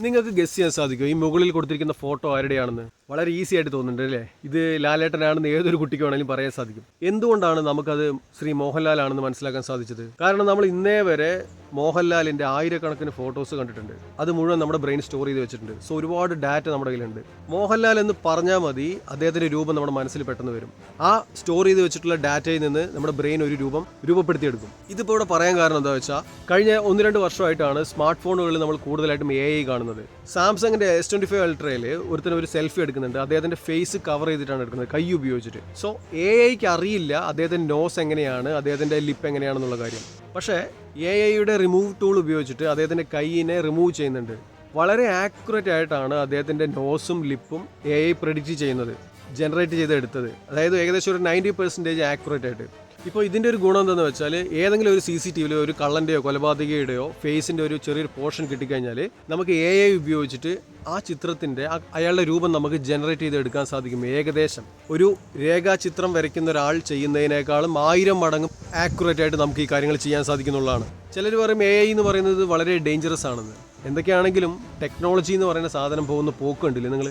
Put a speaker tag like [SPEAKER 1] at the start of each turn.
[SPEAKER 1] നിങ്ങൾക്ക് ഗസ് ചെയ്യാൻ സാധിക്കും ഈ മുകളിൽ കൊടുത്തിരിക്കുന്ന ഫോട്ടോ ആരുടെയാണെന്ന്? വളരെ ഈസി ആയിട്ട് തോന്നുന്നുണ്ട് അല്ലേ? ഇത് ലാലേട്ടനാണെന്ന് ഏതൊരു കുട്ടിക്ക് വേണമെങ്കിലും പറയാൻ സാധിക്കും. എന്തുകൊണ്ടാണ് നമുക്കത് ശ്രീ മോഹൻലാൽ ആണെന്ന് മനസ്സിലാക്കാൻ സാധിച്ചത്? കാരണം നമ്മൾ ഇന്നേ വരെ മോഹൻലാലിന്റെ ആയിരക്കണക്കിന് ഫോട്ടോസ് കണ്ടിട്ടുണ്ട്. അത് മുഴുവൻ നമ്മുടെ ബ്രെയിൻ സ്റ്റോർ ചെയ്ത് വെച്ചിട്ടുണ്ട്. സോ ഒരുപാട് ഡാറ്റ നമ്മുടെ കയ്യിലുണ്ട്. മോഹൻലാൽ എന്ന് പറഞ്ഞാൽ മതി അദ്ദേഹത്തിന്റെ രൂപം നമ്മുടെ മനസ്സിൽ പെട്ടെന്ന് വരും. ആ സ്റ്റോർ ചെയ്ത് വെച്ചിട്ടുള്ള ഡാറ്റയിൽ നിന്ന് നമ്മുടെ ബ്രെയിൻ ഒരു രൂപപ്പെടുത്തിയെടുക്കും. ഇതിപ്പോൾ ഇവിടെ പറയാൻ കാരണം എന്താ വെച്ചാൽ കഴിഞ്ഞ 1-2 വർഷമായിട്ടാണ് സ്മാർട്ട് ഫോണുകളിൽ നമ്മൾ കൂടുതലായിട്ടും AI കാണുന്നത്. സാംസങ്ങിന്റെ S25 അൾട്രയിൽ ഒരുത്തരം ഒരു സെൽഫി എടുക്കുന്നുണ്ട്. അദ്ദേഹത്തിന്റെ ഫേസ് കവർ ചെയ്തിട്ടാണ് എടുക്കുന്നത്, കൈ ഉപയോഗിച്ചിട്ട്. സോ AIക്ക് അറിയില്ല അദ്ദേഹത്തിന്റെ നോസ് എങ്ങനെയാണ്, അദ്ദേഹത്തിന്റെ ലിപ്പ് എങ്ങനെയാണെന്നുള്ള കാര്യം. പക്ഷേ AIയുടെ റിമൂവ് ടൂൾ ഉപയോഗിച്ചിട്ട് അദ്ദേഹത്തിന്റെ കൈയിനെ റിമൂവ് ചെയ്യുന്നുണ്ട്. വളരെ ആക്യുറേറ്റ് ആയിട്ടാണ് അദ്ദേഹത്തിന്റെ നോസും ലിപ്പും AI പ്രെഡിക്റ്റ് ചെയ്യുന്നത്, ജനറേറ്റ് ചെയ്തെടുത്തത്. അതായത് ഏകദേശം ഒരു 90% ആക്യുറേറ്റ് ആയിട്ട്. ഇപ്പോൾ ഇതിൻ്റെ ഒരു ഗുണം എന്താണെന്ന് വെച്ചാൽ ഏതെങ്കിലും ഒരു CCTVയിലോ ഒരു കള്ളൻ്റെയോ കൊലപാതകയുടെയോ ഫേസിൻ്റെ ഒരു ചെറിയൊരു പോർഷൻ കിട്ടിക്കഴിഞ്ഞാൽ നമുക്ക് AI ഉപയോഗിച്ചിട്ട് ആ ചിത്രത്തിൻ്റെ അയാളുടെ രൂപം നമുക്ക് ജനറേറ്റ് ചെയ്തെടുക്കാൻ സാധിക്കും. ഏകദേശം ഒരു രേഖാചിത്രം വരയ്ക്കുന്ന ഒരാൾ ചെയ്യുന്നതിനേക്കാളും 1000 മടങ്ങ് ആക്യുറേറ്റ് ആയിട്ട് നമുക്ക് ഈ കാര്യങ്ങൾ ചെയ്യാൻ സാധിക്കുന്നുള്ളതാണ്. ചിലർ പറയും AI എന്ന് പറയുന്നത് വളരെ ഡേഞ്ചറസ് ആണെന്ന്. എന്തൊക്കെയാണെങ്കിലും ടെക്നോളജി എന്ന് പറയുന്ന സാധനം പോകുന്ന പോക്കുണ്ടല്ലേ നിങ്ങൾ?